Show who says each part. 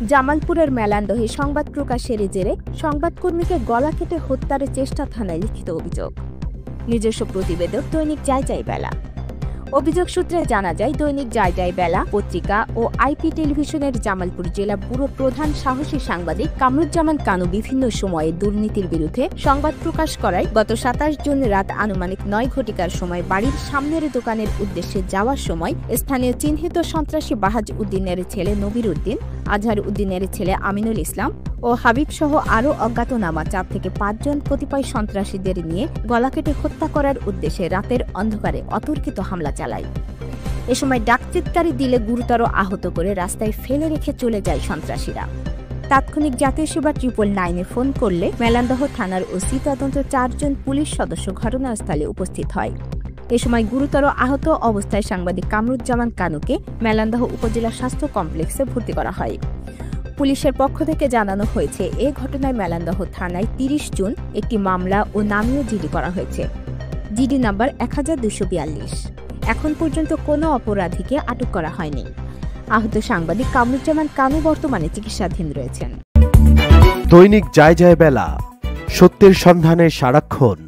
Speaker 1: জামালপুরের মেলান্দহে সংবাদ প্রকাশের জেরে সংবাদকর্মীকে গলা কেটে হত্যার চেষ্টা থানায় লিখিত অভিযোগ। নিজস্ব প্রতিবেদক দৈনিক যাই বেলা। অভিযোগ সূত্রে জানা যায়, দৈনিক যাই বেলা পত্রিকা ও আইপি টেলিভিশনের জামালপুর জেলা ব্যুরো প্রধান সাহসী সাংবাদিক কামরুজ্জামান কানু বিভিন্ন সময়ে দুর্নীতির বিরুদ্ধে সংবাদ প্রকাশ করায় গত ২৭ জুন রাত আনুমানিক ৯ ঘটিকার সময় বাড়ির সামনের দোকানের উদ্দেশ্যে যাওয়ার সময় স্থানীয় চিহ্নিত সন্ত্রাসী বাহাজ উদ্দিনের ছেলে নবির উদ্দিন, আজহার উদ্দিনের ছেলে আমিনুল ইসলাম ও হাবিব সহ আরও অজ্ঞাতনামা ৪ থেকে ৫ জন কতিপয় সন্ত্রাসীদের নিয়ে গলা কেটে হত্যা করার উদ্দেশ্যে রাতের অন্ধকারে অতর্কিত হামলা চালায়। এ সময় ডাকচিৎকারি দিলে গুরুতর আহত করে রাস্তায় ফেলে রেখে চলে যায় সন্ত্রাসীরা। তাৎক্ষণিক জাতীয় সেবা 999-এ ফোন করলে মেলান্দহ থানার ওসি তদন্ত ৪ জন পুলিশ সদস্য ঘটনাস্থলে উপস্থিত হয়। এ সময় গুরুতর আহত অবস্থায় সাংবাদিক কামরুজ্জামান কানুকে মেলান্দহ উপজেলা স্বাস্থ্য কমপ্লেক্সে ভর্তি করা হয়। পুলিশের পক্ষ থেকে জানানো হয়েছে, এ ঘটনায় মেলান্দহ থানায় ৩০ জুন একটি মামলা ও নামীয় জিডি করা হয়েছে। GD number ১২৪২। এখন পর্যন্ত কোনো অপরাধীকে আটক করা হয়নি। আহত সাংবাদিক কামরুজ্জামান কানু বর্তমানে চিকিৎসাধীন রয়েছেন।
Speaker 2: দৈনিক যাই বেলা, সত্যের সন্ধানে সারাক্ষণ।